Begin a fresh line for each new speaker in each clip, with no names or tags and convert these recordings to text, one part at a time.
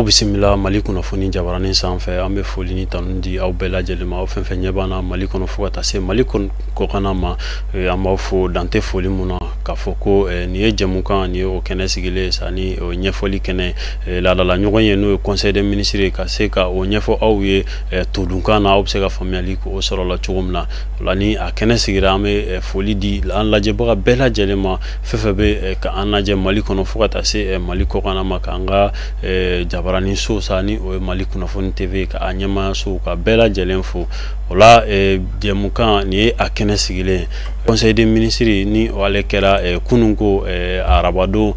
Bisimila Mali kunnafoni jabaranin sanfɛ an bɛ foli ni tanu di aw bɛɛ lajɛlen ma aw fɛn fɛn ɲɛ b'an na Mali kɔnɔ fo ka taa se Mali kɔkan ma an b'aw fo dante foli mun na k'a fɔ ko nin ye jɛmukan nin ye o kɛnɛ sigilen sa ni o ɲɛfɔli kɛnɛ laadala ɲɔgɔn ye n'o ye conseil des ministres ye ka se ka o ɲɛfɔ aw ye todunkan na aw bɛ se ka faamuyali k'o sɔrɔ la cogo min na o la ni a kɛnɛ sigira an bɛ foli di an lajɛbaga bɛɛ lajɛlen ma fɛn fɛn bɛ ka an lajɛ Mali kɔnɔ fo ka taa se Mali kɔkan ma k'an ka jabarani so sa ni o ye Mali kunnafoni TV ka a ɲɛmaaya so ka bɛɛ lajɛlen fo o la jɛmukan nin ye a kɛnɛ sigilen conseil des ministres ni o ale kɛra kununko arabadon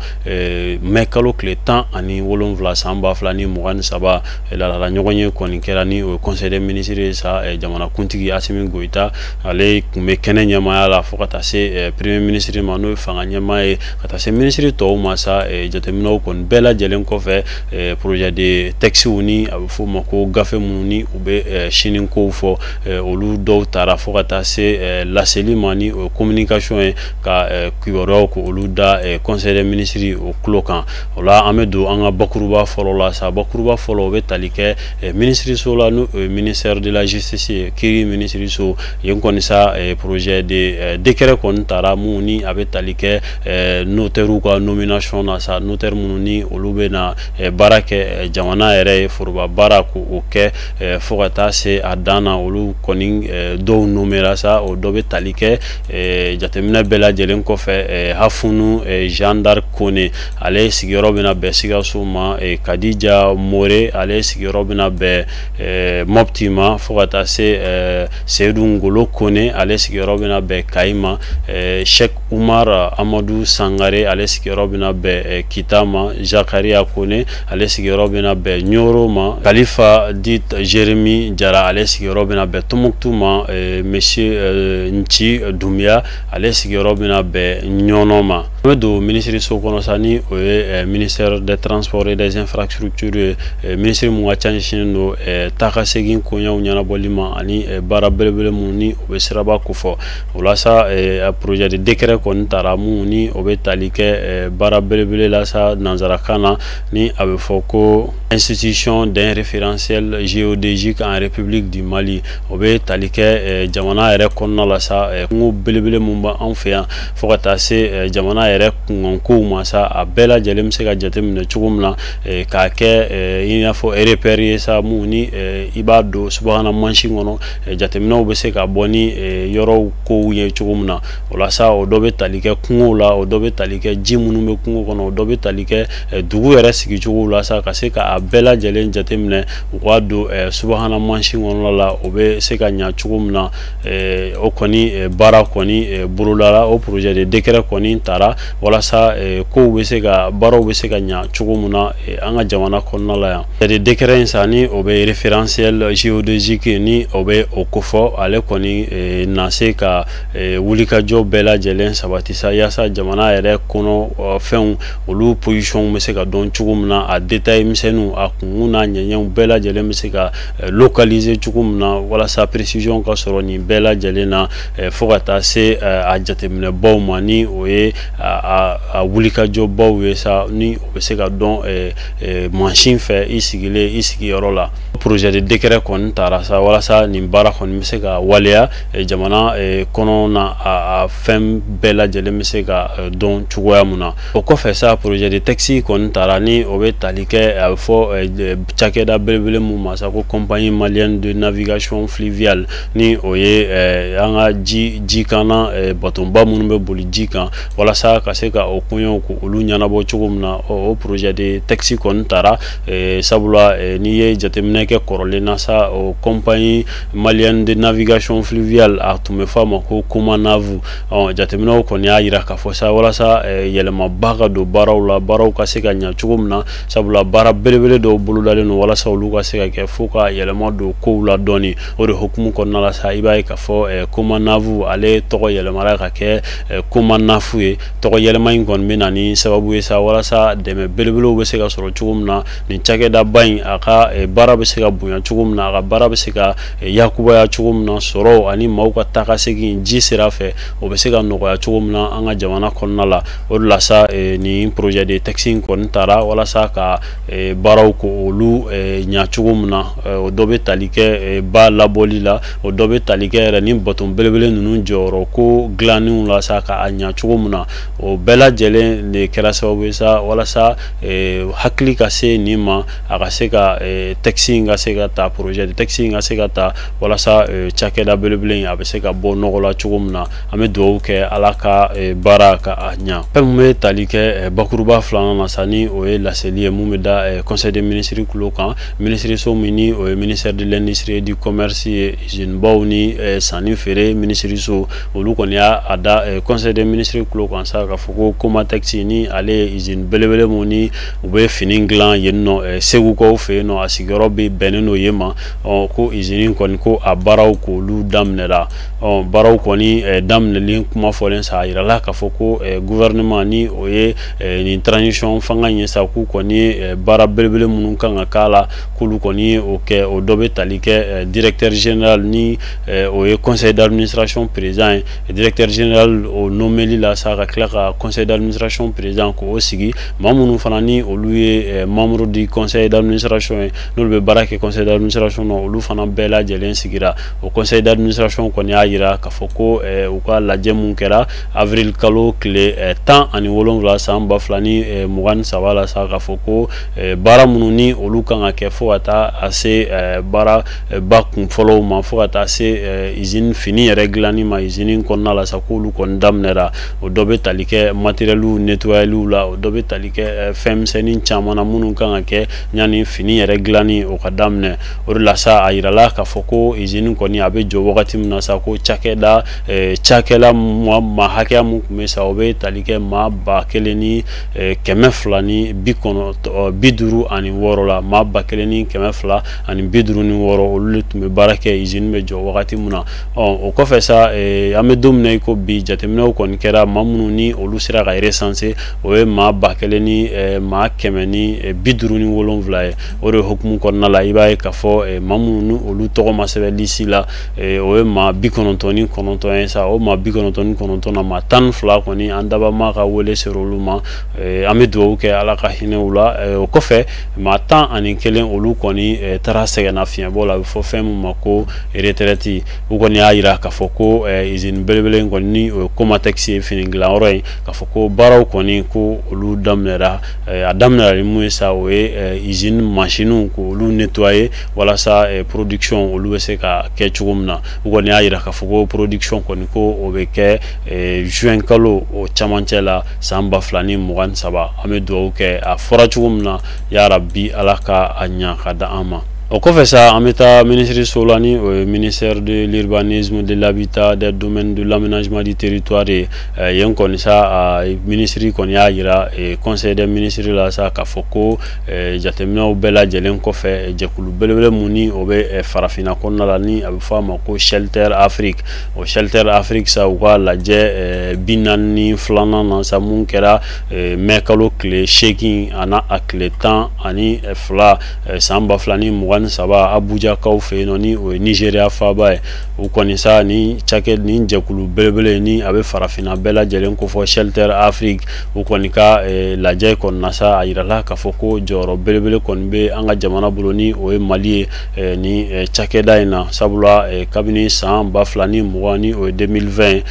mai kalo tile 17 san 2023 laadala ɲɔgɔn ye kɔni kɛra ni o conseil des ministres sa jamanakuntigi Asimi Goita ale tun bɛ kɛnɛ ɲɛmaaya la fo ka taa se premier ministre ma n'o ye fanga ɲɛmaa ye ka taa se ministre tɔw ma sa jateminɛw kɔni bɛɛ lajɛlen kɔfɛ projet de texte ni a bɛ fɔ o ma ko gafe minnu ni u bɛ sini kow fɔ olu dɔw taara fo ka taa se laseli ma ni o communication ye ka kibaruyaw ko olu da conseil des ministres o tulo kan o la an bɛ don an ka bakuruba fɔlɔ la sa bakuruba fɔlɔ o bɛ tali kɛ ministre so la n'o ministère de la justice ye kiiri ministre so yen kɔni sa projet de décret kɔni taara mun ni a bɛ tali kɛ notaire ka nomination na sa notaire minnu ni olu bɛ na baara kɛ jamana yɛrɛ ye foroba baara ko o kɛ fo ka taa se a dan na olu kɔni dɔw nomera sa o dɔ bɛ tali kɛ jateminɛ bɛɛ lajɛlen kɔfɛ Hafunu Jean d'Arc Kone ale sigiyɔrɔ bɛna bɛn Sikaso ma Kadija More ale sigiyɔrɔ bɛna bɛn Mopti ma fo ka taa se Seydou Ngolo Kone ale sigiyɔrɔ bɛna bɛn Kayi ma Cheikh Umar Amadou Sangare ale sigiyɔrɔ bɛna bɛn Kita ma Zakaria Kone ale sigiyɔrɔ bɛna bɛn Nyoro ma Khalifa dit Jérémy Jara ale sigiyɔrɔ bɛna bɛn Tombouctou ma monsieur Nci Doumbia ale sigiyɔrɔ bɛna bɛn Ɲɔnɔ ma an bɛ don ministre so kɔnɔ sa ni o ye ministère des transports et des infrastructures ministre mun ka ca ɲɛsinnen don taa ka segin koɲɛw ɲɛnabɔli ma ani baara belebele mun ni o bɛ siraba ko fɔ o la sa projet de décret kɔni taara mun ni o bɛ tali kɛ baara belebele la sa nanzarakan na ni a bɛ fɔ ko institution d'un référentiel géodésique en République du Mali o bɛ tali kɛ jamana yɛrɛ kɔnɔna la sa kungo belebele mun b'an fɛ yan fo ka taa se jamana yɛrɛ kunkankow ma sa a bɛɛ lajɛlen bɛ se ka jateminɛ cogo min na k'a kɛ i n'a fɔ repère ye sa mun ni i b'a don subahana mansin kɔnɔ jateminɛw bɛ se ka bɔ ni yɔrɔw kow ye cogo min na o la sa o dɔ bɛ tali kɛ kungow la o dɔ bɛ tali kɛ ji minnu bɛ kungo kɔnɔ o dɔ bɛ tali kɛ dugu yɛrɛ sigicogow la sa ka se ka a bɛɛ lajɛlen jateminɛ u k'a don subahana mansin kɔnɔna la o bɛ se ka ɲa cogo min na o kɔni baara kɔni bolodala o projet de décret kɔni taara walasa kow bɛ se ka baaraw bɛ se ka ɲa cogo min na an ka jamana kɔnɔna la yan de décret in sa ni o bɛ référentiel géodésique ni o bɛ o kofɔ ale kɔni na se ka wulikajɔ bɛɛ lajɛlen sabati sa yaasa jamana yɛrɛ kɔnɔ fɛnw olu position bɛ se ka dɔn cogo min na a détail misɛnninw a kungun n'a ɲɛɲɛw bɛɛ lajɛlen bɛ se ka localiser cogo min na walasa précision ka sɔrɔ nin bɛɛ lajɛlen na fo ka taa se a jateminɛbaw ma ni o ye a wulikajɔbaw ye sa ni o bɛ se ka dɔn mansin fɛ i sigilen i sigiyɔrɔ la projet de décret kɔni taara sa walasa nin baara kɔni bɛ se ka waleya jamana kɔnɔ na a fɛn bɛɛ lajɛlen bɛ se ka dɔn cogoya mun na o kɔfɛ sa projet de texte kɔni taara ni o bɛ tali kɛ a bɛ fɔ cakɛda belebele mun ma sa ko compagnie malienne de navigation fluviale ni o ye an ka ji kan na batonba minnu bɛ boli ji kan walasa ka se ka o koɲɛw ko olu ɲɛnabɔ cogo min na o projet de texte kɔni taara sabula n'i ye jateminɛ kɛ kɔrɔlen na sa o compagnie malienne de navigation fluviale a tun bɛ fɔ a ma ko Komanavu jateminɛw kɔni y'a jira k'a fɔ sa walasa yɛlɛmaba ka don baaraw la baaraw ka se ka ɲa cogo min na sabula baara belebele dɔw bolodalen don walasa olu ka se ka kɛ fo ka yɛlɛma don kow la dɔɔni o de hukumu kɔnɔna la sa i b'a ye k'a fɔ Komanavu ale tɔgɔ yɛlɛmara ka kɛ Komanafu ye tɔgɔ yɛlɛma in kɔni bɛ na ni sababu ye sa walasa dɛmɛ belebelew bɛ se ka sɔrɔ cogo min na nin cakɛdaba in a ka baara bɛ se ka bonya cogo min na a ka baara bɛ se ka yakubaya cogo min na sɔrɔ ani maaw ka taga segin ji sira fɛ o bɛ se ka nɔgɔya cogo min na an ka jamana kɔnɔna la o de la sa ni projet de texte in kɔni taara walasa ka baaraw ko olu ɲa cogo min na o dɔ bɛ tali kɛ ba labɔli la o dɔ bɛ tali kɛ yɛrɛ ni baton belebele ninnu jɔyɔrɔ ko dilanniw la sa ka a ɲa cogo min na o bɛɛ lajɛlen de kɛra sababu ye sa walasa hakili ka se nin ma a ka se ka texte in ka se ka ta projet de texte in ka se ka ta walasa cakɛda belebele in a bɛ se ka bɔ nɔgɔ la cogo min na an bɛ dugawu kɛ ala ka baara ka a ɲa fɛn min bɛ tali kɛ bakuruba filanan na sa ni o ye laseli ye mun bɛ da conseil des ministres kulo kan ministreso min ni o ye ministère de l'industrie et du commerce ye usine baw ni sanni feere ministreso olu kɔni y'a da conseil des ministres kulo kan sa ka fɔ ko Comatex ni ale ye usine belebele mun ni u bɛ fini dilan yen nɔ segukaw fɛ yen nɔ a sigiyɔrɔ bɛ bɛnnen n'o ye ma ko usine kɔni ko a baaraw k'olu daminɛra baaraw kɔni daminɛlen kuma fɔlen sa a yirala k'a fɔ ko gouvernement ni o ye nin transition fanga ɲɛ sa k'u kɔni ye baara belebele minnu kan ka k'a la k'olu kɔni ye o kɛ o dɔ bɛ tali kɛ directeur général ni o ye conseil d'administration président ye directeur général o nommeli la sa ka tila ka conseil d'administration président k'o sigi maa minnu fana ni olu ye membre du conseil d'administration ye n'olu bɛ baara kɛ conseil d'administration na olu fana bɛɛ lajɛlen sigira o conseil d'administration kɔni y'a yira k'a fɔ ko u ka lajɛ mun kɛra avril kalo tile 17 san 2023 la sa k'a fɔ ko baara minnu ni olu kan ka kɛ fo ka taa a se baara ba kun fɔlɔw ma fo ka taa se usine fini yɛrɛ dilanni ma usine kɔnɔna la sa k'olu kɔni daminɛra o dɔ bɛ tali kɛ matériel nettoyaliw la o dɔ bɛ tali kɛ fɛn misɛnnin caman na minnu kan ka kɛ yanni fini yɛrɛ dilanni o ka daminɛ o de la sa a yirala k'a fɔ ko usine kɔni a bɛ jɔ wagati min na sa ko cakɛla maa hakɛya mun tun bɛ sa o bɛ tali kɛ maa 1256 la maa 1256 olu de tun bɛ baara kɛ usine bɛ jɔ wagati min na o kɔfɛ sa an bɛ don min na i ko bi jateminɛw kɔni kɛra maa minnu ni olu sera ka recenser o ye maa 1557 ye o de hukumu kɔnɔna la i b'a ye k'a fɔ maa minnu ni olu tɔgɔ ma sɛbɛn lisi la o ye maa 99 ye sa o maa 99 na maa 12 kɔni an dabama ka wele sera olu ma an bɛ dugawu kɛ ala ka hinɛw la o kɔfɛ maa 11 olu kɔni taara sɛgɛnna fiɲɛbɔ la a bɛ fɔ fɛn min ma ko retraite u kɔni y'a yira k'a fɔ ko usine belebele in kɔni ni o ye Comatex ye fini dilanyɔrɔ ye k'a fɔ ko baaraw kɔni ko olu daminɛra a daminɛra ni mun ye sa o ye usine machines k'olu nettoyer walasa production olu bɛ se ka kɛ cogo min na u kɔni y'a yira k'a fɔ ko production kɔni ko o bɛ kɛ juin kalo o camancɛ la san 2023 an bɛ dugawu kɛ a fɔra cogo min na yarabi ala ka a ɲa ka da an ma. O kɔfɛ sa an bɛ taa ministreso la ni o ye ministère de l'urbanisme, de l'habitat, des domaines de l'aménagement du territoire ye yen kɔni sa ministre kɔni y'a yira conseil des ministres la sa k'a fɔ ko jateminɛw bɛɛ lajɛlen kɔfɛ jɛkulu belebele mun ni o bɛ farafinna kɔnɔna la ni a bɛ fɔ a ma ko Shelter Afrique o Shelter Afrique sa u ka lajɛ 42 na sa mun kɛra mai kalo tile 8 a tile 12 san 2023 Abuja kaw fɛ yen nɔ ni o ye Nigeria faaba ye u kɔni sa ni jɛkulu belebele ni a bɛ farafinna bɛɛ lajɛlen ko fɔ Shelter Afrique u kɔni ka lajɛ kɔni na sa a yirala k'a fɔ ko jɔyɔrɔ belebele kɔni bɛ an ka jamana bolo ni o ye Mali ye ni cakɛda in na sabula kabini san 2020 ni o ye 2020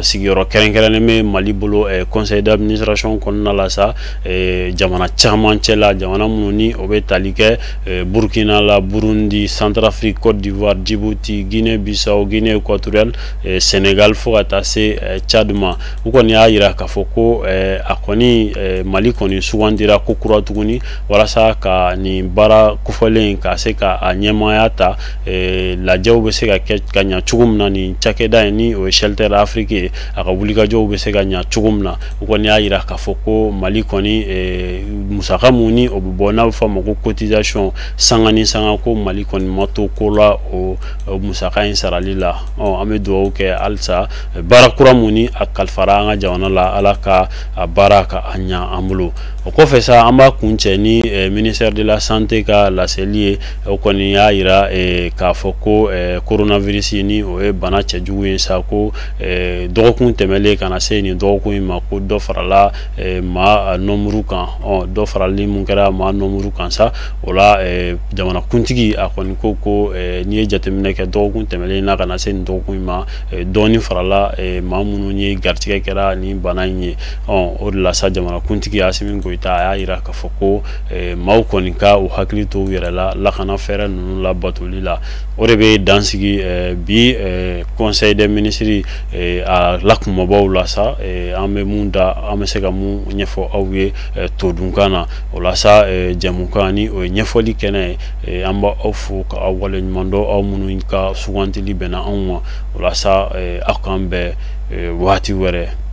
sigiyɔrɔ kɛrɛnkɛrɛnnen bɛ Mali bolo conseil d'administration kɔnɔna la sa jamana caman cɛla jamana minnu ni o bɛ tali kɛ Burkina la Burundi, Centrafrique, Côte d'Ivoire, Djibouti, Guinée-Bissau, Guinée équatoriale, Sénégal fo ka taa se Tchad ma u kɔni y'a yira k'a fɔ ko a kɔni Mali kɔni sugandira ko kura tuguni walasa ka nin baara kofɔlen ka se ka a ɲɛmaaya ta lajɛw bɛ se ka kɛ ka ɲa cogo min na nin cakɛda in ni o ye Shelter Afrique ye a ka wulikajɔw bɛ se ka ɲa cogo min na u kɔni y'a yira k'a fɔ ko Mali kɔni musaka mun ni o bɛ bɔ n'a bɛ fɔ a ma ko cotisation sanga ni sanga sanga ko Mali kɔni mato ko la o musaka in sarali la an bɛ dugawu kɛ halisa baara kura mun ni a kalifara an ka jamana la Ala ka a baara ka a ɲa an bolo. O kɔfɛ sa an b'a kuncɛ ni ministère de la santé ka laseli ye o kɔni y'a yira k'a fɔ ko coronavirus ni o ye bana cɛjugu ye sa ko dɔgɔkun tɛmɛlen ka na se nin dɔgɔkun in ma ko dɔ farala maa nombre kan dɔ farali mun kɛra maa nombre kan sa o la jamanakuntigi a kɔni ko n'i ye jateminɛ kɛ dɔgɔkun tɛmɛlen na ka na se nin dɔgɔkun in ma dɔɔni farala maa minnu ye garijɛgɛ kɛra ni bana in ye o de la sa jamanakuntigi Asimi Goyita a y'a yira k'a fɔ ko maaw kɔni ka u hakili to u yɛrɛ la lakana fɛɛrɛ ninnu labatoli la o de bɛ dansigi bi conseil des ministres a lakumabaw la sa an bɛ mun da an bɛ se ka mun ɲɛfɔ aw ye todunkan na o la sa jɛmukan ni o ye ɲɛfɔli kɛnɛ ye an b'a aw fo ka aw waleɲuman dɔn aw minnu ka sugantili bɛnna anw ma o la sa aw k'an bɛn waati wɛrɛ.